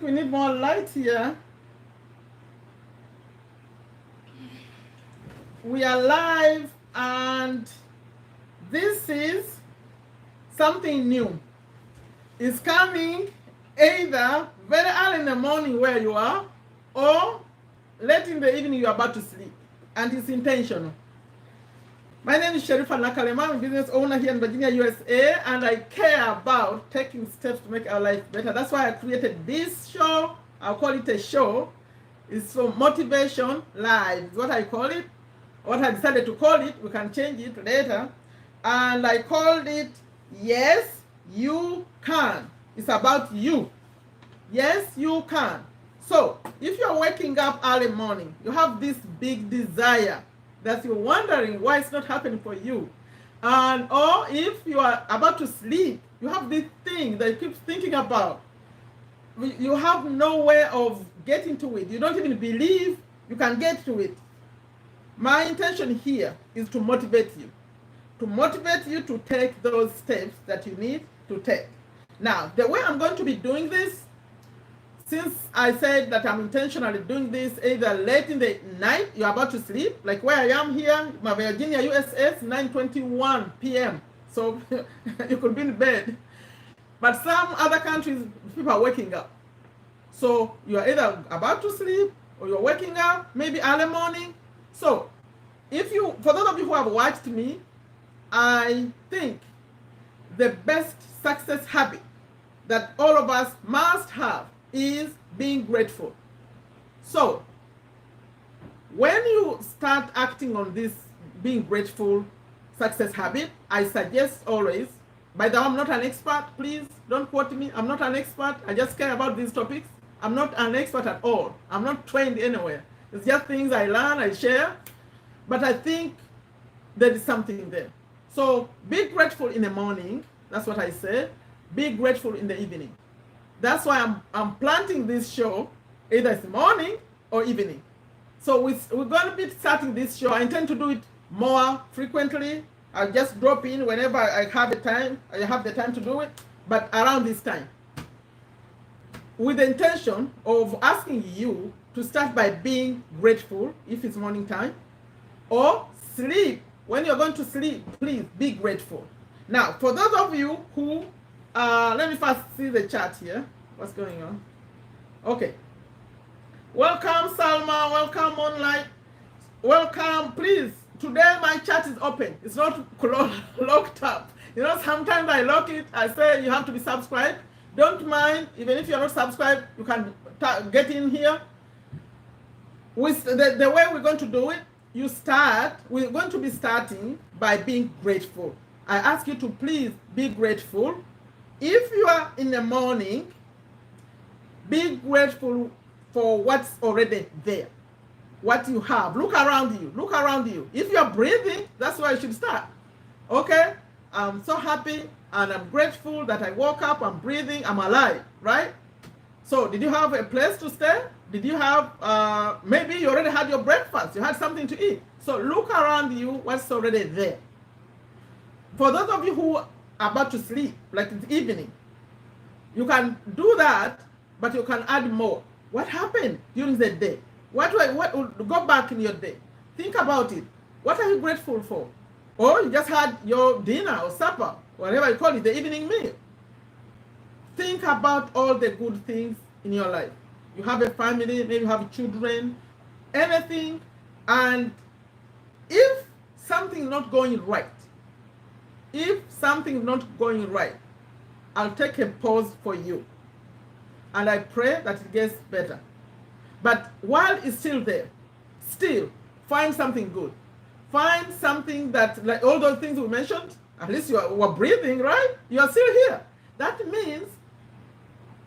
We need more light here. We are live, and this is something new. It's coming either very early in the morning where you are, or late in the evening you are about to sleep, and it's intentional. My name is Sherifa Nakalema. I'm a business owner here in Virginia, USA, and I care about taking steps to make our life better. That's why I created this show. I'll call it a show. It's for motivation live, is what I call it. What I decided to call it, we can change it later. And I called it, Yes, You Can. It's about you. Yes, you can. So, if you're waking up early morning, you have this big desire that you're wondering why it's not happening for you. And or if you are about to sleep, you have this thing that you keep thinking about. You have no way of getting to it. You don't even believe you can get to it. My intention here is to motivate you to take those steps that you need to take. Now, the way I'm going to be doing this, since I said that I'm intentionally doing this either late in the night, you're about to sleep, like where I am here, my Virginia, USA, 9:21 p.m. So you could be in bed. But some other countries, people are waking up. So you're either about to sleep or you're waking up, maybe early morning. So for those of you who have watched me, I think the best success habit that all of us must have is being grateful. So when you start acting on this being grateful success habit, I suggest always, by the way, I'm not an expert, please don't quote me. I'm not an expert. I just care about these topics. I'm not an expert at all. I'm not trained anywhere. It's just things I learn, I share. But I think there is something there. So be grateful in the morning. That's what I said. Be grateful in the evening. That's why I'm planting this show, either it's morning or evening. So we're going to be starting this show. I intend to do it more frequently. I'll just drop in whenever I have the time. I have the time to do it, but around this time, with the intention of asking you to start by being grateful if it's morning time, or sleep. When you're going to sleep, please be grateful. Now, for those of you who let me first see the chat here. What's going on? Okay. Welcome, Salma. Welcome, Moonlight. Welcome. Please, today my chat is open. It's not locked up. You know, sometimes I lock it. I say you have to be subscribed. Don't mind. Even if you're not subscribed, you can get in here. With the way we're going to do it, we're going to be starting by being grateful. I ask you to please be grateful. If you are in the morning, be grateful for what's already there, what you have. Look around you. Look around you. If you're breathing, that's where you should start. Okay? I'm so happy and I'm grateful that I woke up, I'm breathing, I'm alive, right? So did you have a place to stay? Did you have, maybe you already had your breakfast, you had something to eat. So look around you, what's already there. For those of you who are about to sleep, like it's evening, you can do that, but you can add more. What happened during the day? Go back in your day. Think about it. What are you grateful for? Or you just had your dinner or supper, whatever you call it, the evening meal. Think about all the good things in your life. You have a family, maybe you have children, anything. And if something is not going right, I'll take a pause for you. And I pray that it gets better. But while it's still there, still find something good. Find something that, like all those things we mentioned, at least you are breathing, right? You are still here. That means,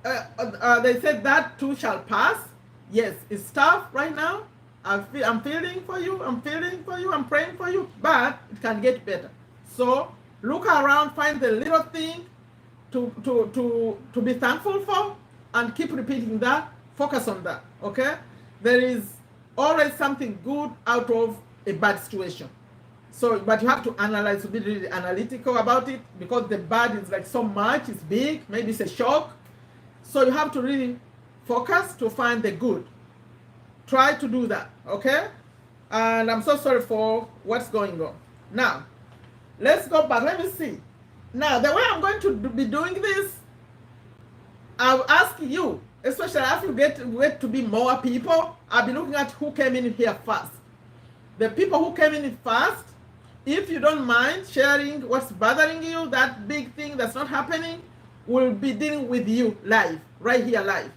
they said that too shall pass. Yes, it's tough right now. I'm feeling for you. I'm praying for you. But it can get better. So look around, find the little thing to be thankful for, and keep repeating that. Focus on that. Okay? There is always something good out of a bad situation. So, but you have to analyze, be really analytical about it, because the bad is like so much, it's big, maybe it's a shock. So you have to really focus to find the good. Try to do that, okay? And I'm so sorry for what's going on. Now, let's go back. Let me see. Now, the way I'm going to be doing this, I'll ask you, especially after you get to be more people, I'll be looking at who came in here first. The people who came in first, if you don't mind sharing what's bothering you, that big thing that's not happening, we'll be dealing with you live, right here live.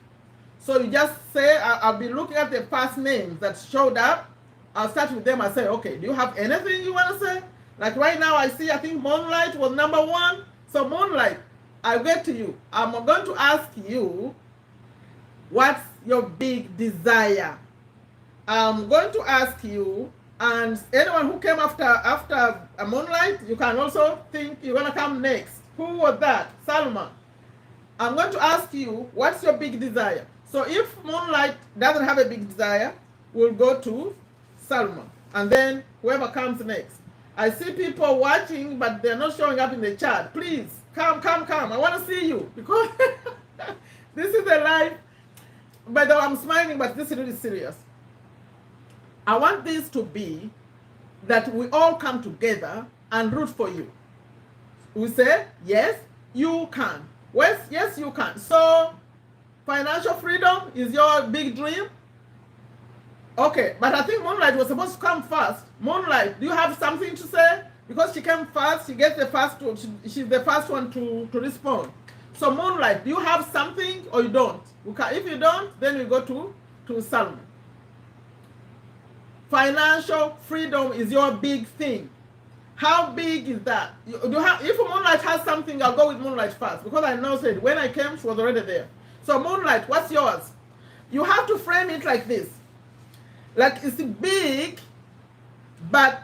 So you just say, I'll be looking at the first names that showed up. I'll start with them and say, okay, do you have anything you want to say? Like right now, I see, I think Moonlight was number 1. So Moonlight, I'll get to you. I'm going to ask you, what's your big desire? I'm going to ask you, and anyone who came after a Moonlight, you can also think you're going to come next. Who was that? Salma. I'm going to ask you, what's your big desire? So if Moonlight doesn't have a big desire, we'll go to Salma, and then whoever comes next. I see people watching, but they're not showing up in the chat. Please, come. I want to see you, because this is a live. By the way, I'm smiling, but this is really serious. I want this to be that we all come together and root for you. We say, yes, you can. Yes, you can. So, financial freedom is your big dream? Okay, but I think Moonlight was supposed to come first. Moonlight, do you have something to say? Because she came first, she gets the first one. She's the first one to respond. So Moonlight, do you have something or you don't? If you don't, then we go to Salma. Financial freedom is your big thing. How big is that? If Moonlight has something, I'll go with Moonlight first, because I know said when I came, she was already there. So Moonlight, what's yours? You have to frame it like this. Like it's big, but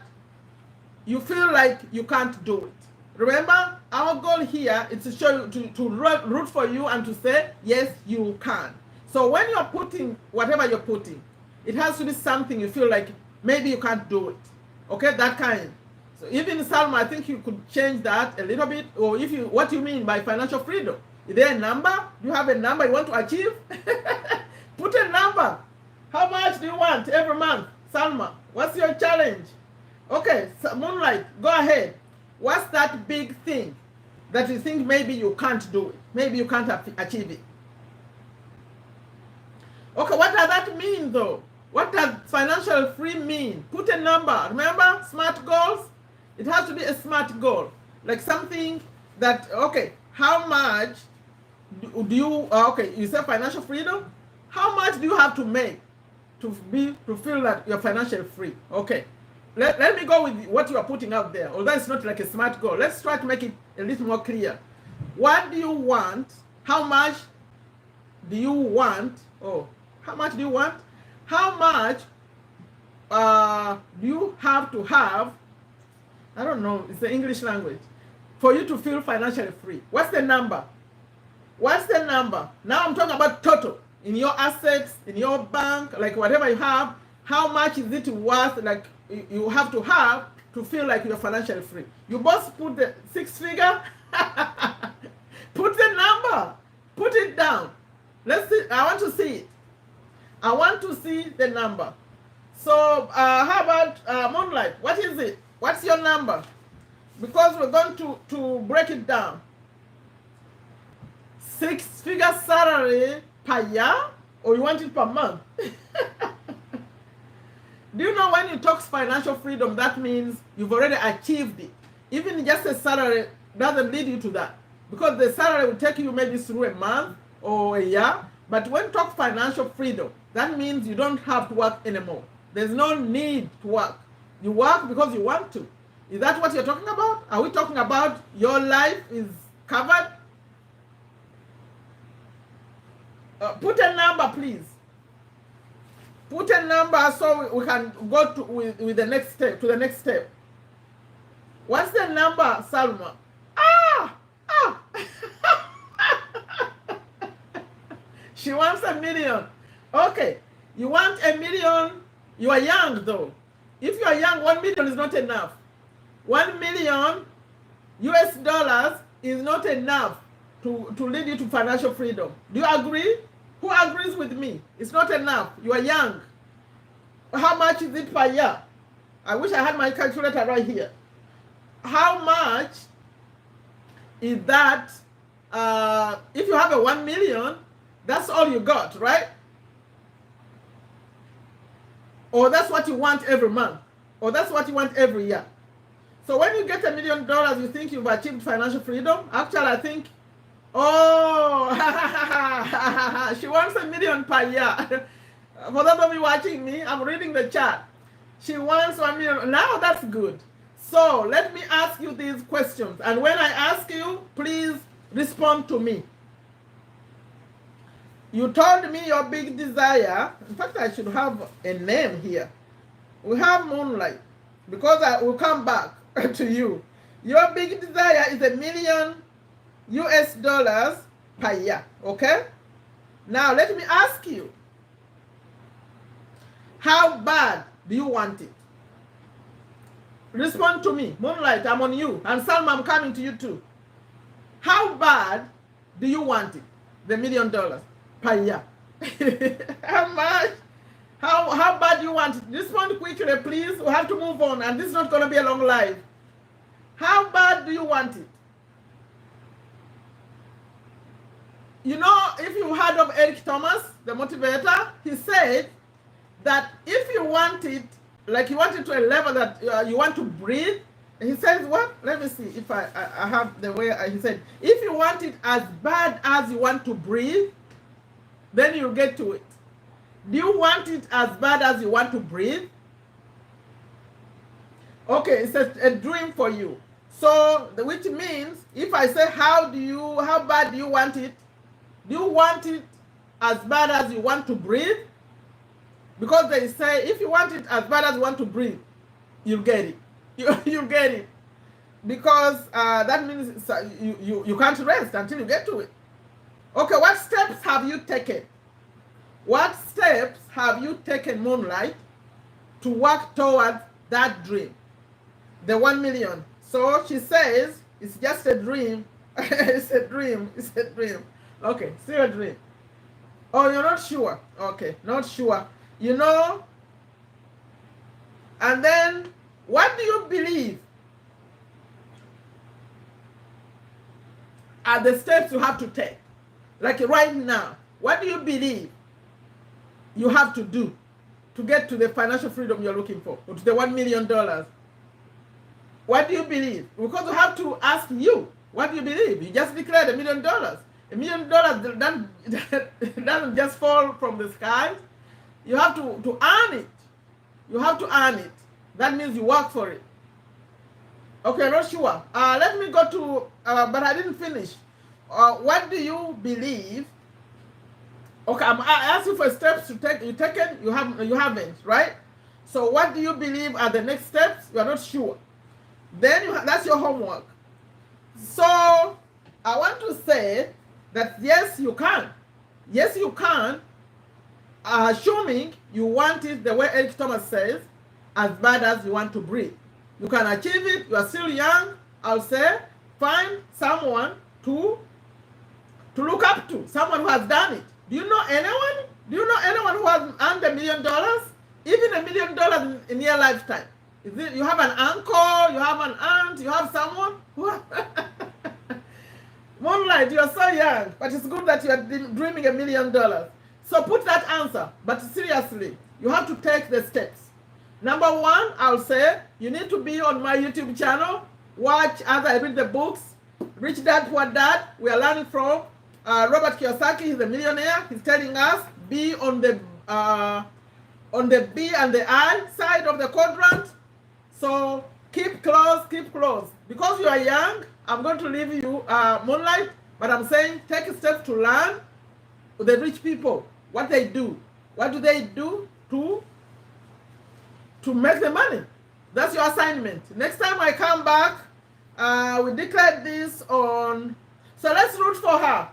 you feel like you can't do it. Remember, our goal here is to show you, to root for you and to say, yes, you can. So when you're putting whatever you're putting, it has to be something you feel like maybe you can't do it. Okay, that kind. So even Salma, I think you could change that a little bit. Or what do you mean by financial freedom? Is there a number? Do you have a number you want to achieve? Put a number. How much do you want every month? Salma, what's your challenge? Okay, so Moonlight, go ahead. What's that big thing that you think maybe you can't do it? Maybe you can't achieve it. Okay, what does that mean though? What does financial free mean? Put a number. Remember, SMART goals? It has to be a SMART goal. Like something that, okay, how much do you, okay, you say financial freedom? How much do you have to make to feel that you're financially free? Okay. Let me go with what you are putting out there. Although it's not like a SMART goal. Let's try to make it a little more clear. What do you want? How much do you want? Oh, how much do you want? How much do you have to have? I don't know. It's the English language. For you to feel financially free. What's the number? What's the number? Now I'm talking about total. In your assets, in your bank, like whatever you have, how much is it worth, like you have to feel like you're financially free? You both put the 6 figure, put the number, put it down. Let's see, I want to see it. I want to see the number. So how about Moonlight? What is it? What's your number? Because we're going to break it down. 6-figure salary per year, or you want it per month? Do you know when you talk financial freedom, that means you've already achieved it. Even just a salary doesn't lead you to that, because the salary will take you maybe through a month or a year. But when you talk financial freedom, that means you don't have to work anymore. There's no need to work. You work because you want to. Is that what you're talking about? Are we talking about your life is covered? Put a number, please. Put a number so we can go to with the next step, to the next step. What's the number, Salma? She wants $1 million. Okay, you want $1 million. You are young though. If you are young, $1 million is not enough. $1 million US is not enough to lead you to financial freedom. Do you agree? Who agrees with me? It's not enough. You are young. How much is it per year? I wish I had my calculator right here. How much is that? If you have a 1 million, that's all you got, right? Or that's what you want every month. Or that's what you want every year. So when you get $1 million, you think you've achieved financial freedom? Actually, I think, oh, she wants $1 million per year. For those of you watching me, I'm reading the chat. She wants 1 million. Now that's good. So let me ask you these questions. And when I ask you, please respond to me. You told me your big desire. In fact, I should have a name here. We have Moonlight, because I will come back to you. Your big desire is $1 million US per year. Okay? Now let me ask you, how bad do you want it? Respond to me. Moonlight, I'm on you. And Salma, I'm coming to you too. How bad do you want it? The $1 million per year. How much? How bad do you want it? Respond quickly, please. We have to move on, and this is not going to be a long live. How bad do you want it? You know, if you heard of Eric Thomas, the motivator, he said that if you want it, like you want it to a level that you want to breathe, he says what? Let me see if I have the way he said. If you want it as bad as you want to breathe, then you'll get to it. Do you want it as bad as you want to breathe? Okay, it's a dream for you. So, which means, if I say, how bad do you want it? Do you want it as bad as you want to breathe? Because they say, if you want it as bad as you want to breathe, you'll get it. You'll get it. Because that means you can't rest until you get to it. Okay, what steps have you taken? What steps have you taken, Moonlight, to work towards that dream? The 1 million. So she says, it's just a dream. It's a dream. It's a dream. Okay, still a dream. Oh, you're not sure. Okay, not sure. You know, and then what do you believe are the steps you have to take? Like right now, what do you believe you have to do to get to the financial freedom you're looking for, or to the $1 million? What do you believe? Because you have to ask you, what do you believe? You just declared $1 million. $1 million doesn't just fall from the sky. You have to earn it. You have to earn it. That means you work for it. Okay, not sure. Let me go to, but I didn't finish. What do you believe? Okay, I asked you for steps to take. You taken? You haven't, right? So what do you believe are the next steps? You are not sure. Then that's your homework. So I want to say that yes, you can. Yes, you can. Assuming you want it the way Eric Thomas says, as bad as you want to breathe. You can achieve it. You are still young. I'll say find someone to look up to, someone who has done it. Do you know anyone? Do you know anyone who has earned $1 million? Even $1 million in your lifetime. Is it, you have an uncle, you have an aunt, you have someone who Moonlight, you are so young, but it's good that you are dreaming $1 million. So put that answer, but seriously, you have to take the steps. Number one, I'll say, you need to be on my YouTube channel, watch as I read the books, Rich Dad, Poor Dad. We are learning from Robert Kiyosaki. He's a millionaire. He's telling us, be on the B and the I side of the quadrant. So keep close, keep close. Because you are young, I'm going to leave you Moonlight, but I'm saying take a step to learn the rich people, what they do. What do they do to make the money? That's your assignment. Next time I come back, we declared this on. So let's root for her.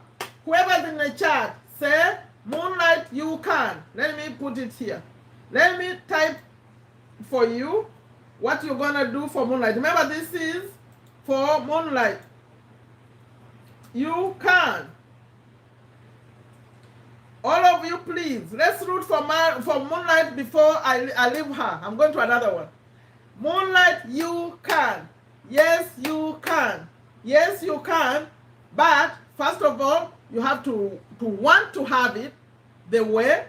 Whoever's in the chat, say, Moonlight, you can. Let me put it here. Let me type for you what you're going to do for Moonlight. Remember, this is for Moonlight. You can. All of you, please, let's root for Moonlight before I leave her. I'm going to another one. Moonlight, you can. Yes, you can. Yes, you can. But first of all, you have to want to have it the way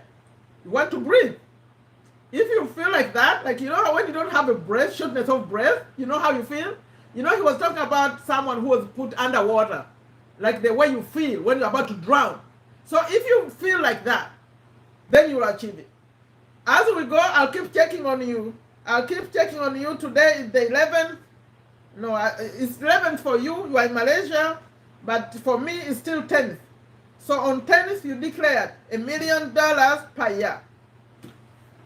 you want to breathe. If you feel like that, like, you know how when you don't have a breath, shortness of breath, you know how you feel? You know, he was talking about someone who was put underwater, like the way you feel when you're about to drown. So if you feel like that, then you will achieve it. As we go, I'll keep checking on you. I'll keep checking on you. Today is the 11th. No, it's 11th for you. You are in Malaysia. But for me, it's still 10th. So on 10th, you declared $1 million per year.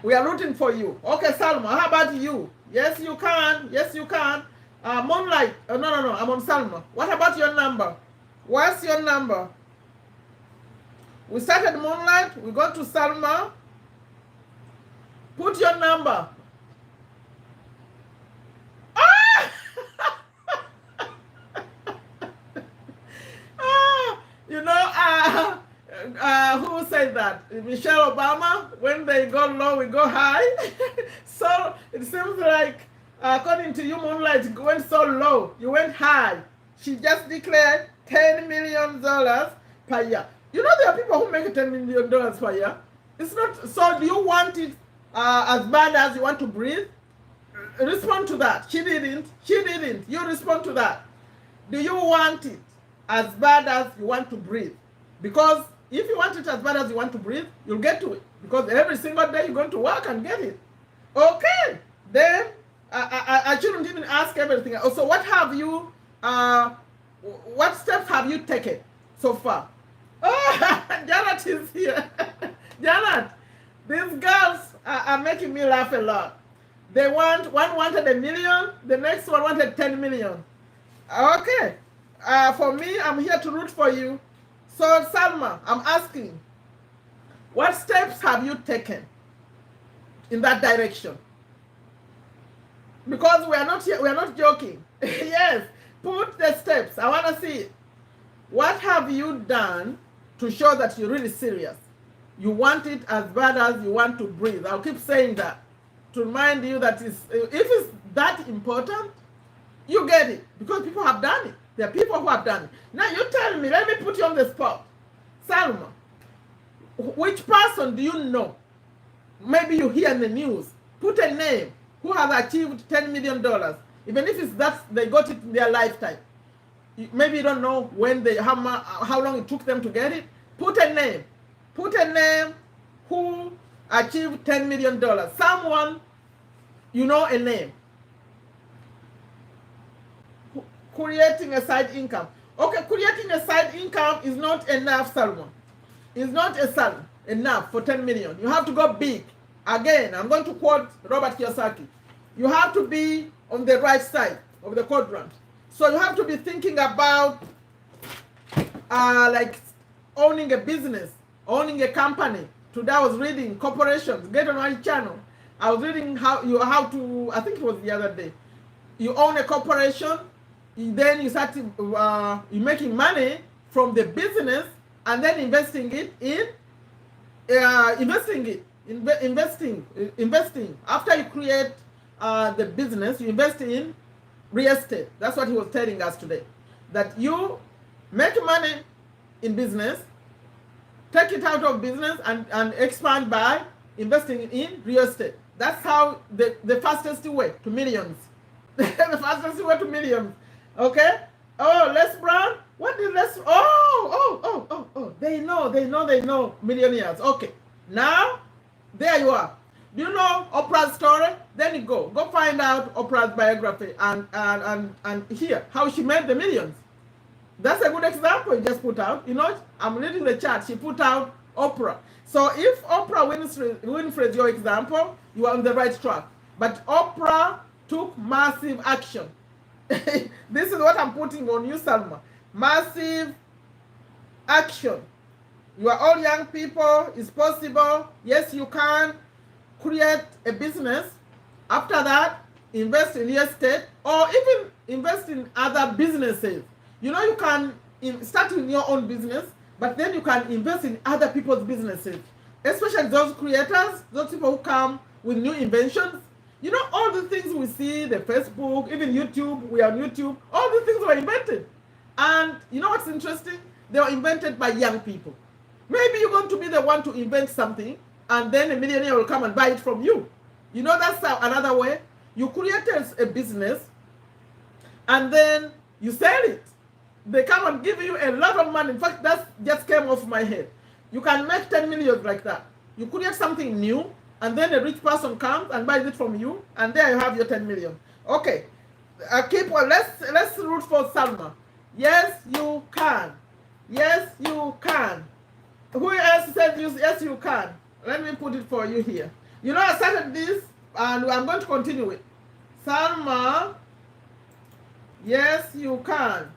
We are rooting for you. Okay, Salma, how about you? Yes, you can. Yes, you can. Moonlight. No. I'm on Salma. What about your number? What's your number? We started Moonlight. We go to Salma. Put your number. Ah! You know, who said that? Michelle Obama. When they go low, we go high. So it seems like, according to you, Moonlight went so low. You went high. She just declared $10 million per year. You know, there are people who make $10 million per year. It's not. So do you want it as bad as you want to breathe? Respond to that. She didn't. You respond to that. Do you want it as bad as you want to breathe? Because if you want it as bad as you want to breathe, you'll get to it. Because every single day you're going to work and get it. Okay. Then I shouldn't even ask everything. So what have you, what steps have you taken so far? Oh, Janet is here. Janet, these girls are making me laugh a lot. One wanted $1 million, the next one wanted 10 million. Okay. For me, I'm here to root for you. So, Salma, I'm asking, what steps have you taken in that direction? Because we are not joking. Yes, put the steps. I want to see it. What have you done to show that you're really serious? You want it as bad as you want to breathe. I'll keep saying that to remind you that if it's that important, you get it, because people have done it. There are people who have done it. Now you tell me, let me put you on the spot. Salma, which person do you know? Maybe you hear in the news. Put a name who has achieved $10 million. Even if it's that they got it in their lifetime. Maybe you don't know when how long it took them to get it. Put a name. Put a name who achieved $10 million. Someone, you know, a name. Creating a side income. Okay, creating a side income is not enough, Salmon. It's not enough for 10 million. You have to go big. Again, I'm going to quote Robert Kiyosaki. You have to be on the right side of the quadrant. So you have to be thinking about like owning a business, owning a company. Today I was reading corporations. Get on my channel. I was reading how to, I think it was the other day. You own a corporation, then you start you're making money from the business and then investing after you create the business, you invest in real estate. That's what he was telling us today, that you make money in business, take it out of business and expand by investing in real estate. That's how the fastest way to millions. The fastest way to millions. Okay? Oh, Les Brown? What did Les... Oh. They know millionaires. Okay. Now, there you are. Do you know Oprah's story? Then you go find out Oprah's biography and hear how she made the millions. That's a good example you just put out. You know, I'm reading the chat. She put out Oprah. So if Oprah Winfrey is your example, you are on the right track. But Oprah took massive action. This is what I'm putting on you, Salma. Massive action. You are all young people. It's possible. Yes, you can create a business. After that, invest in real estate or even invest in other businesses. You know, you can start with your own business But then you can invest in other people's businesses, especially those creators, those people who come with new inventions. You know, all the things we see, the Facebook, even YouTube, we are on YouTube, all the things were invented. And you know what's interesting? They were invented by young people. Maybe you're going to be the one to invent something, and then a millionaire will come and buy it from you. You know, that's another way. You created a business, and then you sell it. They come and give you a lot of money. In fact, that just came off my head. You can make 10 million like that. You create something new, and then a rich person comes and buys it from you, and there you have your 10 million. Okay, keep on. Let's root for Salma. Yes, you can. Yes, you can. Who else said yes, you can? Let me put it for you here. You know, I started this, and I'm going to continue it. Salma, yes, you can.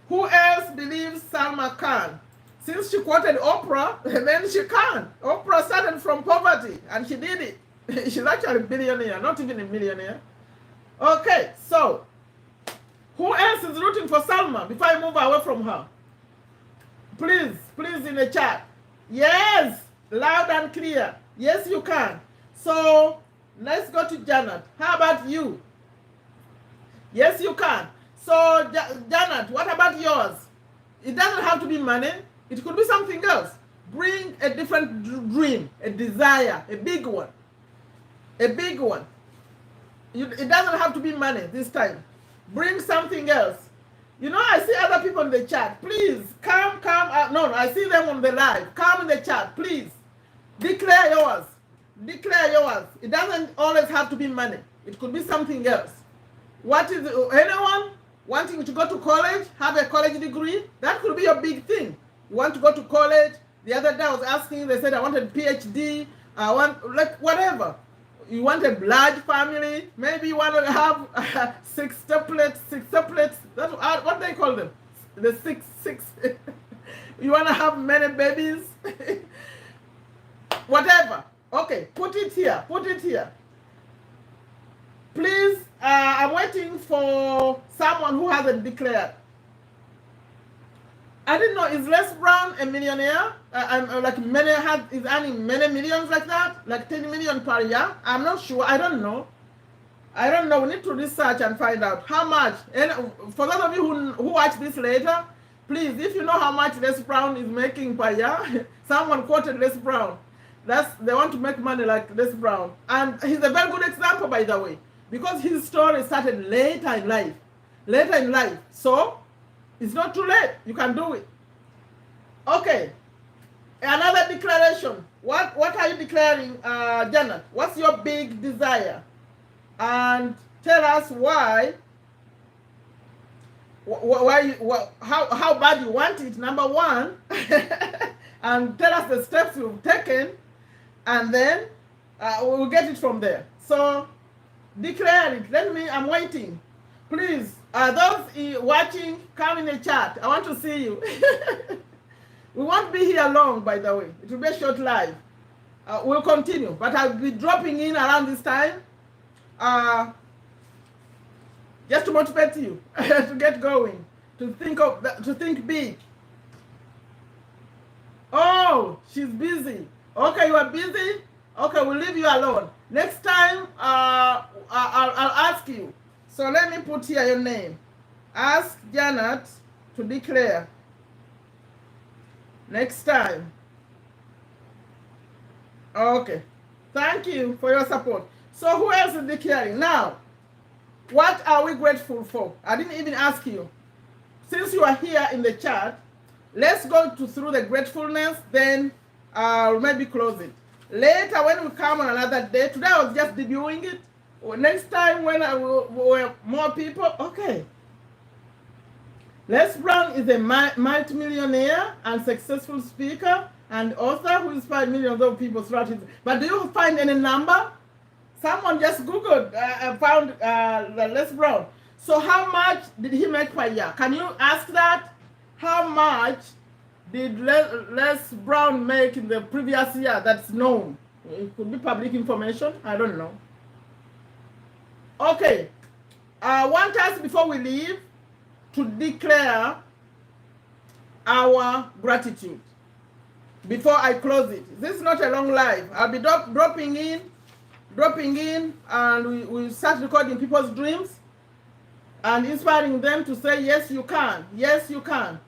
Who else believes Salma can? Since she quoted Oprah, then she can. Oprah started from poverty, and she did it. She's actually a billionaire, not even a millionaire. Okay, so who else is rooting for Salma before I move away from her? Please in the chat. Yes, loud and clear. Yes, you can. So let's go to Janet. How about you? Yes, you can. So Janet, what about yours? It doesn't have to be money. It could be something else. Bring a different dream, a desire, a big one. A big one. It doesn't have to be money this time. Bring something else. You know, I see other people in the chat. Please, come. No, I see them on the live. Come in the chat, please. Declare yours. Declare yours. It doesn't always have to be money. It could be something else. What is anyone wanting to go to college, have a college degree? That could be a big thing. You want to go to college. The other day I was asking, they said I wanted a PhD. I want, like, whatever. You want a large family. Maybe you want to have six tuplets. That's what they call them. The six. You want to have many babies. Whatever. Okay, put it here. Please, I'm waiting for someone who hasn't declared. I didn't know, is Les Brown a millionaire? Like is earning many millions like that? Like 10 million per year? I'm not sure. I don't know. We need to research and find out how much. And for those of you who watch this later, please, if you know how much Les Brown is making per year, someone quoted Les Brown. They want to make money like Les Brown. And he's a very good example, by the way, because his story started later in life. So it's not too late. You can do it. Okay. Another declaration. What are you declaring, Janet? What's your big desire? And tell us why how bad you want it, number one. And tell us the steps you've taken. And then we'll get it from there. So declare it. I'm waiting. Please, those watching, come in the chat. I want to see you. We won't be here long, by the way. It will be a short live. We'll continue, but I'll be dropping in around this time just to motivate you to get going, to think big. Oh, she's busy. Okay, you are busy? Okay, we'll leave you alone. Next time, I'll ask you. So let me put here your name. Ask Janet to declare. Next time. Okay. Thank you for your support. So who else is declaring? Now, what are we grateful for? I didn't even ask you. Since you are here in the chat, let's go through the gratefulness, then I'll maybe close it. Later, when we come on another day, today I was just debuting it. Next time when I will more people, okay. Les Brown is a multi-millionaire and successful speaker and author who inspired millions of people throughout his. But do you find any number? Someone just Googled, found Les Brown. So how much did he make per year? Can you ask that? How much did Les Brown make in the previous year that's known? It could be public information. I don't know. Okay. I want us, before we leave, to declare our gratitude before I close it. This is not a long live. I'll be dropping in, and we start recording people's dreams and inspiring them to say, yes, you can. Yes, you can.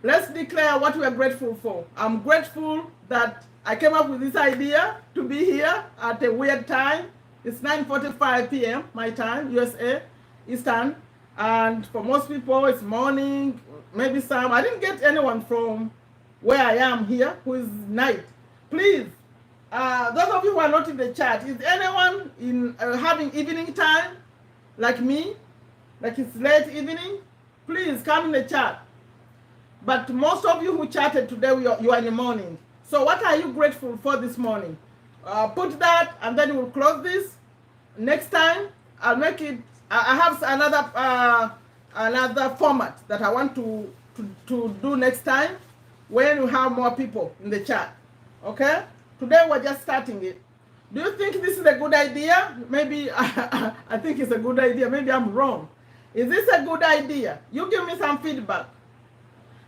Let's declare what we are grateful for. I'm grateful that I came up with this idea to be here at a weird time. It's 9:45 p.m. my time, USA, Eastern. And for most people, it's morning, maybe some. I didn't get anyone from where I am here who is night. Please, those of you who are not in the chat, is anyone in having evening time like me? Like it's late evening? Please come in the chat. But most of you who chatted today, you are in the morning. So what are you grateful for this morning? Put that, and then we'll close this. Next time, I'll make it. I have another format that I want to do next time when we have more people in the chat. Okay? Today we're just starting it. Do you think this is a good idea? Maybe I think it's a good idea. Maybe I'm wrong. Is this a good idea? You give me some feedback.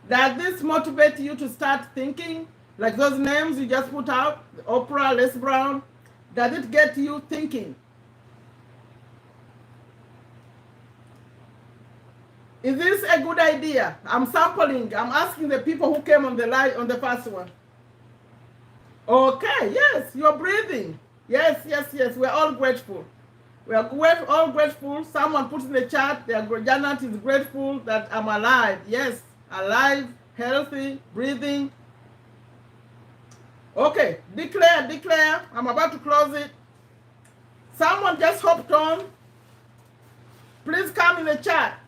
Does this motivate you to start thinking? Like those names you just put out, Oprah, Les Brown, does it get you thinking? Is this a good idea? I'm sampling. I'm asking the people who came on the live on the first one. Okay, yes, you're breathing. Yes, yes, yes. We're all grateful. We are all grateful. Someone put in the chat, Janet is grateful that I'm alive. Yes, alive, healthy, breathing. Okay, declare. I'm about to close it. Someone just hopped on. Please come in the chat.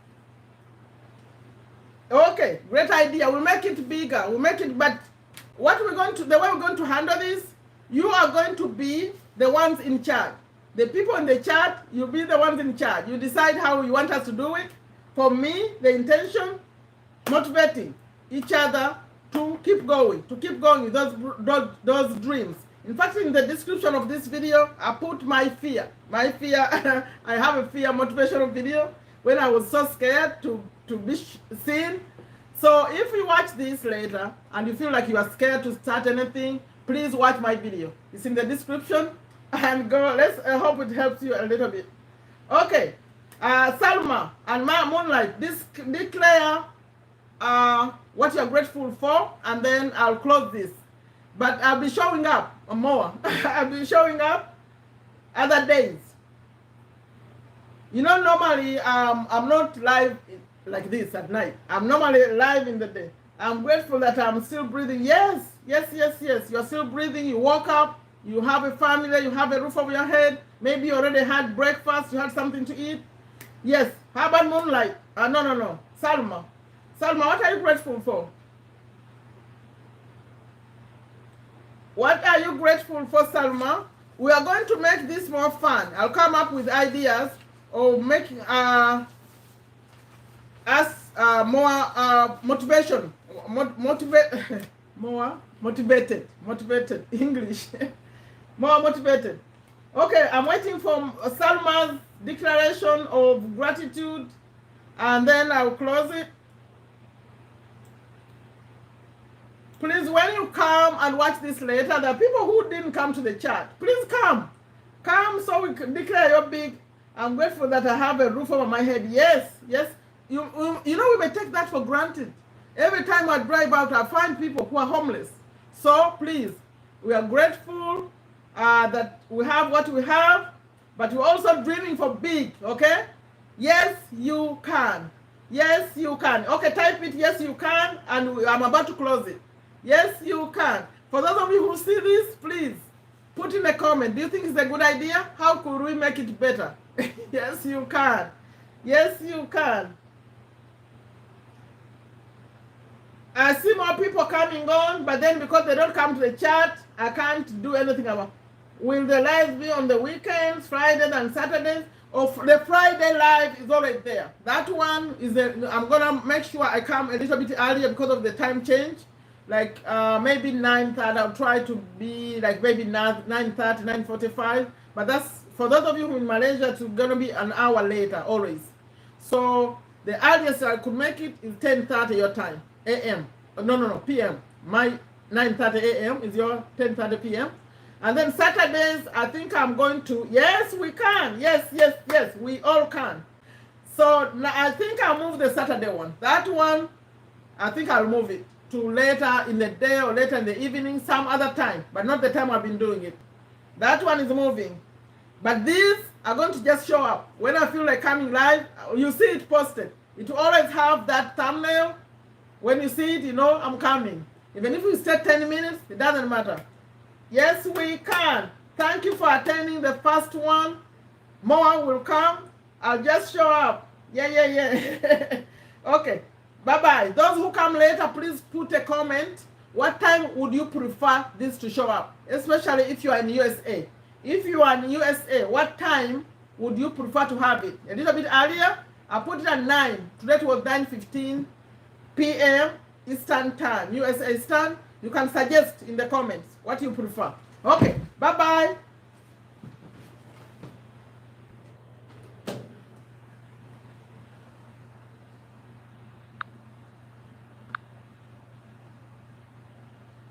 Okay, great idea. We'll make it bigger. We'll make it, but the way we're going to handle this, you are going to be the ones in charge. The people in the chat, you'll be the ones in charge. You decide how you want us to do it. For me, the intention, motivating each other to keep going with those dreams. In fact, in the description of this video, I put my fear. I have a fear motivational video when I was so scared to be seen. So if you watch this later and you feel like you are scared to start anything, please watch my video. It's in the description, and go. I hope it helps you a little bit. Okay, Salma and Moonlight, declare what you're grateful for, and then I'll close this. But I'll be showing up more. I'll be showing up other days. You know, normally I'm not live like this at night. I'm normally live in the day. I'm grateful that I'm still breathing. Yes. You're still breathing. You woke up. You have a family. You have a roof over your head. Maybe you already had breakfast. You had something to eat. Yes. How about Moonlight? No. Salma, what are you grateful for? What are you grateful for, Salma? We are going to make this more fun. I'll come up with ideas of making us more motivation, more motivated English, more motivated. Okay, I'm waiting for Salma's declaration of gratitude, and then I'll close it. Please, when you come and watch this later, the people who didn't come to the chat, please come so we can declare your big. I'm grateful that I have a roof over my head. Yes. You know, we may take that for granted. Every time I drive out, I find people who are homeless. So please, we are grateful that we have what we have, but we're also dreaming for big, okay? Yes, you can. Yes, you can. Okay, type it, yes, you can, and I'm about to close it. Yes, you can. For those of you who see this, please put in a comment. Do you think it's a good idea? How could we make it better? Yes, you can. Yes, you can. I see more people coming on, but then because they don't come to the chat, I can't do anything about it. Will the live be on the weekends, Fridays and Saturdays? Or the Friday live is already there. That one is I'm gonna make sure I come a little bit earlier because of the time change. Like maybe 9:30. I'll try to be like maybe 9:30, 9:45. But that's for those of you who in Malaysia. It's gonna be an hour later always. So the earliest I could make it is 10:30 your time. a.m. No, p.m. My 9:30 a.m. is your 10:30 p.m. And then Saturdays, I think I'm going to, yes, we can. Yes, we all can. So I think I'll move the Saturday one. That one, I think I'll move it to later in the day or later in the evening, some other time, but not the time I've been doing it. That one is moving. But these are going to just show up. When I feel like coming live, you see it posted. It will always have that thumbnail. When you see it, you know I'm coming. Even if we stay 10 minutes, it doesn't matter. Yes, we can. Thank you for attending the first one. More will come. I'll just show up. Yeah. Okay. Bye-bye. Those who come later, please put a comment. What time would you prefer this to show up? Especially if you are in USA. If you are in USA, what time would you prefer to have it? A little bit earlier? I put it at 9. Today it was 9:15 p.m. Eastern Time. USA Eastern. You can suggest in the comments what you prefer. Okay. Bye-bye.